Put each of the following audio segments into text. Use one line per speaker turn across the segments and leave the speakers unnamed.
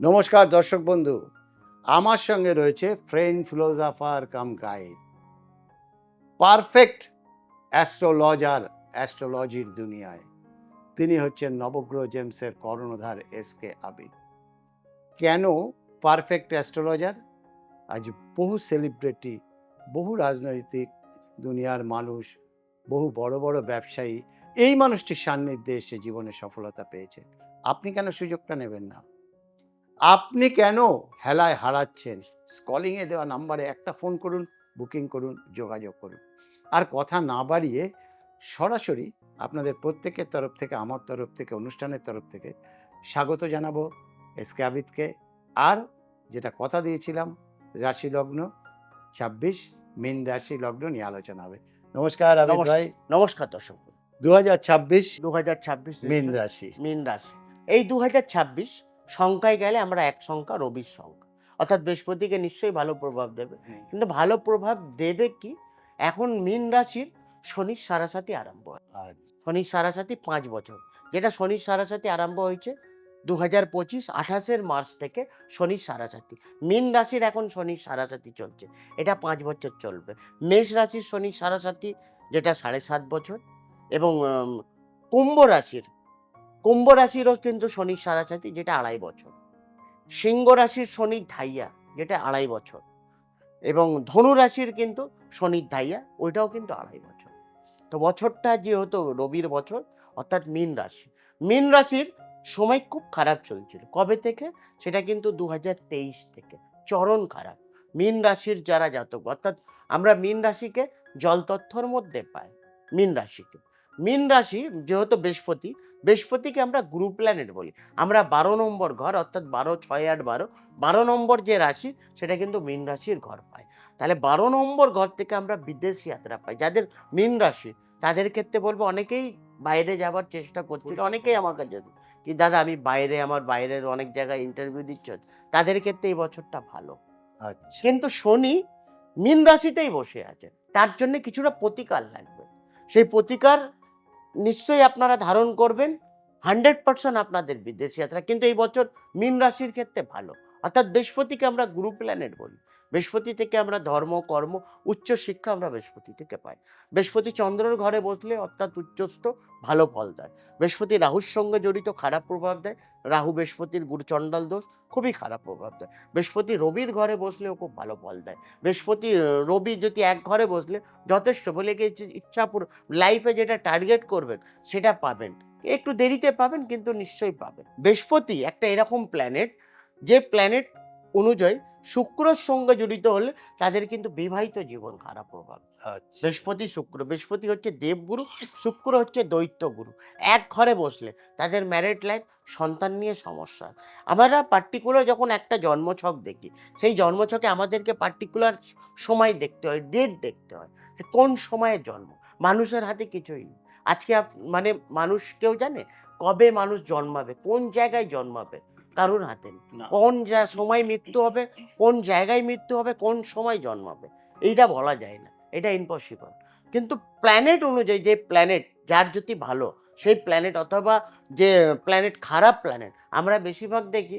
নমস্কার দর্শক বন্ধু, আমার সঙ্গে রয়েছে ফ্রেন্ড ফিলোজফার কাম গাইড, পারফেক্ট অ্যাস্ট্রোলজার অ্যাস্ট্রোলজির দুনিয়ায়। তিনি হচ্ছেন নবগ্রহ জেমসের কর্ণধার এসকে আবিদ। কেন পারফেক্ট অ্যাস্ট্রোলজার? আজ বহু সেলিব্রিটি, বহু রাজনৈতিক দুনিয়ার মানুষ, বহু বড় বড় ব্যবসায়ী এই মানুষটির সান্নিধ্যে এসে জীবনে সফলতা পেয়েছে। আপনি কেন সুযোগটা নেবেন না? আপনি কেন হেলায় হারাচ্ছেন? স্ক্রলিংয়ে দেওয়া নাম্বারে একটা ফোন করুন, বুকিং করুন, যোগাযোগ করুন। আর কথা না বাড়িয়ে সরাসরি আপনাদের প্রত্যেকের তরফ থেকে, আমার তরফ থেকে, অনুষ্ঠানের তরফ থেকে স্বাগত জানাবো এসকে আবিদকে। আর যেটা কথা দিয়েছিলাম, রাশি লগ্ন ২৬ মীন রাশি লগ্ন নিয়ে আলোচনা হবে। নমস্কার আবিদ ভাই।
নমস্কার দর্শক।
২০২৬
২০২৬
মীন রাশি।
মীন রাশি। এই ২০২৬ সংখ্যায় গেলে আমরা এক সংখ্যা রবির সংখ্যা, অর্থাৎ বৃহস্পতিকে নিশ্চয়ই ভালো প্রভাব দেবে। কিন্তু ভালো প্রভাব দেবে কি, এখন মীন রাশির শনির সাড়াসাতি আরম্ভ হয়। শনির সাড়াসাতি ৫ বছর, যেটা শনির সাড়াসাতি আরম্ভ হয়েছে ২০২৫ ২৮ মার্চ থেকে শনির সাড়াসাতি। মীন রাশির এখন শনির সাড়াসাতি চলছে, এটা ৫ বছর চলবে। মেষ রাশির শনির সাড়াসাতি, যেটা ৭.৫ বছর। এবং কুম্ভ রাশিরও কিন্তু শনির সাড়াসাতি, যেটা ২.৫ বছর। সিংহ রাশির শনির ধাইয়া, যেটা ২.৫ বছর। এবং ধনু রাশির কিন্তু শনির ধাইয়া, ওইটাও কিন্তু ২.৫ বছর। তো বছরটা যেহেতু রবির বছর, অর্থাৎ মীন রাশির সময় খুব খারাপ চলছিল। কবে থেকে? সেটা কিন্তু ২০২৩ থেকে চরম খারাপ। মীন রাশির যারা জাতক, অর্থাৎ আমরা মীন রাশিকে জলতত্ত্বর মধ্যে পাই। মীন রাশি যেহেতু বৃহস্পতিকে আমরা গ্রুপ প্ল্যানেট বলি। আমরা ১২ নম্বর ঘর, অর্থাৎ ১২, ৬, ৮, ১২ নম্বর যে রাশি, সেটা কিন্তু মীন রাশির ঘর পায়। তাহলে ১২ নম্বর ঘর থেকে আমরা বিদেশ যাত্রা পাই। যাদের মীন রাশি, তাদের ক্ষেত্রে বলবো, অনেকেই বাইরে যাবার চেষ্টা করছিল। অনেকেই আমার কাছে কি, দাদা আমি আমার বাইরের অনেক জায়গায় ইন্টারভিউ দিচ্ছ, তাদের ক্ষেত্রে এই বছরটা ভালো।
আচ্ছা।
কিন্তু শনি মীন রাশিতেই বসে আছে, তার জন্য কিছুটা প্রতিকার লাগবে। সেই প্রতিকার নিশ্চয়ই আপনারা ধারণ করবেন। 100% আপনাদের বিদেশ যাত্রা কিন্তু এই বছর মীন রাশির ক্ষেত্রে ভালো। অর্থাৎ বৃহস্পতিকে আমরা গ্রুপ প্ল্যানেট বলি। বৃহস্পতি থেকে আমরা ধর্ম, কর্ম, উচ্চ শিক্ষা আমরা বৃহস্পতি থেকে পাই। বৃহস্পতি চন্দ্রের ঘরে বসলে, অর্থাৎ উচ্চস্থ, ভালো ফল দেয়। বৃহস্পতি রাহুর সঙ্গে জড়িত, খারাপ প্রভাব দেয়। রাহু বৃহস্পতির গুরু চণ্ডাল দোষ, খুবই খারাপ প্রভাব দেয়। বৃহস্পতি রবির ঘরে বসলেও খুব ভালো ফল দেয়। বৃহস্পতি রবি যদি এক ঘরে বসলে যথেষ্ট, বলে গিয়ে ইচ্ছাপুর লাইফে যেটা টার্গেট করবেন সেটা পাবেন। একটু দেরিতে পাবেন, কিন্তু নিশ্চয়ই পাবেন। বৃহস্পতি একটা এরকম প্ল্যানেট, যে প্ল্যানেট অনুযায়ী শুক্রর সঙ্গে জড়িত হলে তাদের কিন্তু বিবাহিত জীবন খারাপ প্রভাব।
আচ্ছা।
বৃহস্পতি হচ্ছে দেবগুরু, শুক্র হচ্ছে দৈত্যগুরু। এক ঘরে বসলে তাদের ম্যারিড লাইফ, সন্তান নিয়ে সমস্যা। আমরা পার্টিকুলার যখন একটা জন্মছক দেখি, সেই জন্মছকে আমাদেরকে পার্টিকুলার সময় দেখতে হয়, ডেট দেখতে হয়, যে কোন সময়ে জন্ম। মানুষের হাতে কিছুই নেই। আজকে মানে মানুষ কেউ জানে কবে মানুষ জন্মাবে, কোন জায়গায় জন্মাবে? কারোর হাতে নেই।
না।
কোন সময় মৃত্যু হবে, কোন জায়গায় মৃত্যু হবে, কোন সময় জন্মাবে, এইটা বলা যায় না। এটা ইম্পসিবল। কিন্তু প্ল্যানেট অনুযায়ী, যে প্ল্যানেট যার জ্যোতি ভালো, সেই প্ল্যানেট, অথবা যে প্ল্যানেট খারাপ প্ল্যানেট, আমরা বেশিরভাগ দেখি,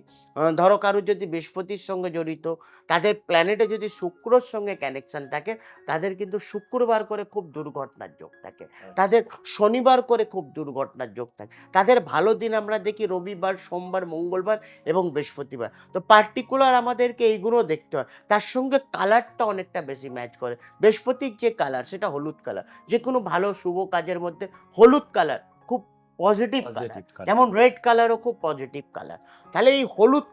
ধরো কারোর যদি বৃহস্পতির সঙ্গে জড়িত, তাদের প্ল্যানেটে যদি শুক্রর সঙ্গে কানেকশন থাকে, তাদের কিন্তু শুক্রবার করে খুব দুর্ঘটনার যোগ থাকে। তাদের শনিবার করে খুব দুর্ঘটনার যোগ থাকে। তাদের ভালো দিন আমরা দেখি রবিবার, সোমবার, মঙ্গলবার এবং বৃহস্পতিবার। তো পার্টিকুলার আমাদেরকে এইগুলো দেখতে হয়। তার সঙ্গে কালারটা অনেকটা বেশি ম্যাচ করে। বৃহস্পতির যে কালার, সেটা হলুদ কালার। যে কোনো ভালো শুভ কাজের মধ্যে হলুদ কালার খুব পজিটিভ কালার। যেমন রেড কালারও খুব পজিটিভ কালার। তাহলে এই হলুদ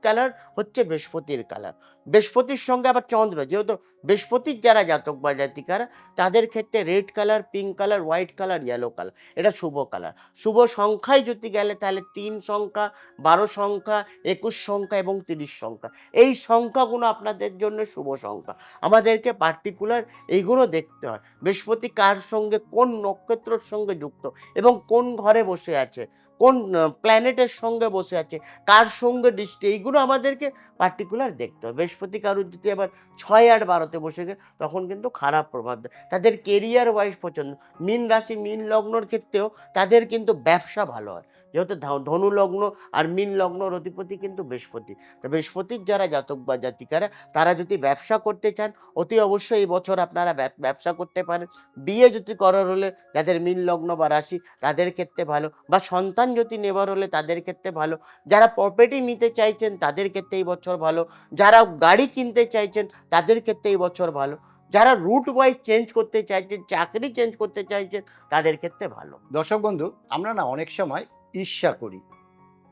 কালার হচ্ছে বৃহস্পতির কালার। বৃহস্পতির সঙ্গে আবার চন্দ্র, যেহেতু বৃহস্পতির যারা জাতক বা জাতিকারা, তাদের ক্ষেত্রে red colour, pink colour, white colour, yellow colour, এটা শুভ কালার। শুভ সংখ্যায় যদি গেলে, তাহলে ৩ সংখ্যা, ১২ সংখ্যা, ২১ সংখ্যা এবং ৩০ সংখ্যা, এই সংখ্যাগুলো আপনাদের জন্য শুভ সংখ্যা। আমাদেরকে পার্টিকুলার এইগুলো দেখতে হয়। বৃহস্পতি কার সঙ্গে, কোন নক্ষত্রের সঙ্গে যুক্ত, এবং কোন ঘরে বসে আছে, কোন প্ল্যানেটের সঙ্গে বসে আছে, কার সঙ্গে দৃষ্টি, এইগুলো আমাদেরকে পার্টিকুলার দেখতে হয়। বৃহস্পতি কারুর যদি আবার ৬, ৮, ১২তে বসে গেলে, তখন কিন্তু খারাপ প্রভাব দেয়। তাদের কেরিয়ার ওয়াইজ পছন্দ। মীন রাশি, মীন লগ্নর ক্ষেত্রেও তাদের কিন্তু ব্যবসা ভালো হয়। যেহেতু ধনু লগ্ন আর মীন লগ্নর অধিপতি কিন্তু বৃহস্পতি। তো বৃহস্পতির যারা জাতক বা জাতিকারা তারা যদি ব্যবসা করতে চান, অতি অবশ্যই এই বছর আপনারা ব্যবসা করতে পারেন। বিয়ে যদি করার হলে যাদের মীন লগ্ন বা রাশি তাদের ক্ষেত্রে ভালো, বা সন্তান যদি নেবার হলে তাদের ক্ষেত্রে ভালো। যারা প্রপার্টি নিতে চাইছেন তাদের ক্ষেত্রে এই বছর ভালো। যারা গাড়ি কিনতে চাইছেন তাদের ক্ষেত্রে এই বছর ভালো। যারা রুট ওয়াইজ চেঞ্জ করতে চাইছেন, চাকরি চেঞ্জ করতে চাইছেন তাদের ক্ষেত্রে ভালো।
দর্শক বন্ধু, আমরা না অনেক সময় ঈর্ষা করি,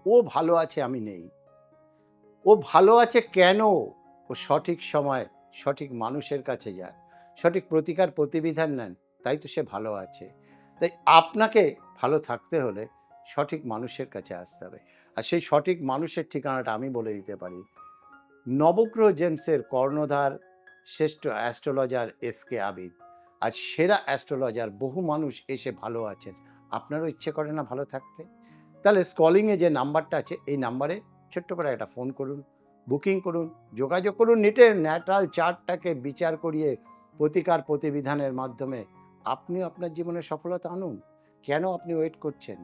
ও ভালো আছে আমি নেই, ও ভালো আছে কেন, ও সঠিক সময় সঠিক মানুষের কাছে যান, সঠিক প্রতিকার প্রতিবিধান নেন, তাই তো সে ভালো আছে। তাই আপনাকে ভালো থাকতে হলে সঠিক মানুষের কাছে আসতে হবে। আর সেই সঠিক মানুষের ঠিকানাটা আমি বলে দিতে পারি। নবগ্রহ জেমসের কর্ণধার শ্রেষ্ঠ অ্যাস্ট্রোলজার এসকে আবিদ, আজ সেরা অ্যাস্ট্রোলজার, বহু মানুষ এসে ভালো আছেন। আপনারও ইচ্ছে করে না ভালো থাকতে? তাহলে স্কলিংয়ে যে নাম্বারটা আছে এই নাম্বারে ছোট্ট করে একটা ফোন করুন, বুকিং করুন, যোগাযোগ করুন। নিটের ন্যাটাল চার্টটাকে বিচার করিয়ে প্রতিকার প্রতিবিধানের মাধ্যমে আপনিও আপনার জীবনে সফলতা আনুন। কেন আপনি ওয়েট করছেন?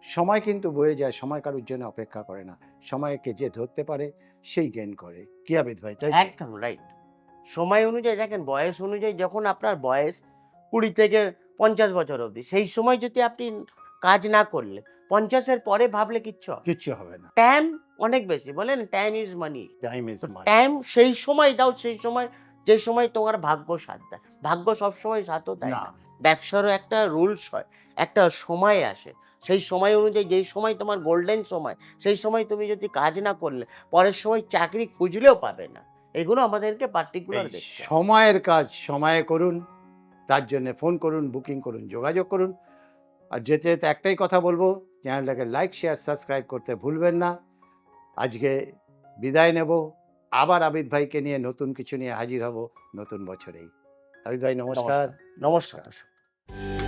সময় কিন্তু বয়ে যায়, সময় কারোর জন্য অপেক্ষা করে না। সময়কে যে ধরতে পারে সেই গেইন করে। কি আবিদ ভাই, তাই তো?
একদম রাইট। সময় অনুযায়ী দেখেন, বয়স অনুযায়ী যখন আপনার বয়স ২০ থেকে ৫০ বছর অবধি, সেই সময় যদি আপনি কাজ না করলে ৫০ এর পরে ভাবলে কিচ্ছু হবে না।
কিচ্ছু হবে না।
টাইম অনেক বেশি, বলেন time is money.
Time is
তো
মানি।
টাইম সেই সময় দাও, সেই সময় যে সময় তোমার ভাগ্য সাথ দেয়। ভাগ্য সবসময় সাথও দেয়
না,
না। ব্যবসারও একটা রুলস হয়, একটা সময় আসে। সেই সময় অনুযায়ী যেই সময় তোমার গোল্ডেন সময়, সেই সময় তুমি যদি কাজ না করলে পরের সময় চাকরি খুঁজলেও পাবে না। এগুলো আমাদেরকে পার্টিকুলার
এই
দেখতে হবে।
সময়ের কাজ সময়ে করুন। তার জন্যে ফোন করুন, বুকিং করুন, যোগাযোগ করুন। আর যেতে যেতে একটাই কথা বলবো, চ্যানেলটাকে লাইক, শেয়ার, সাবস্ক্রাইব করতে ভুলবেন না। আজকে বিদায় নেব। আবার আবিদ ভাইকে নিয়ে নতুন কিছু নিয়ে হাজির হব নতুন বছরেই। আবিদ ভাই নমস্কার।
নমস্কার, নমস্কার
নমস্কার।
দর্শক।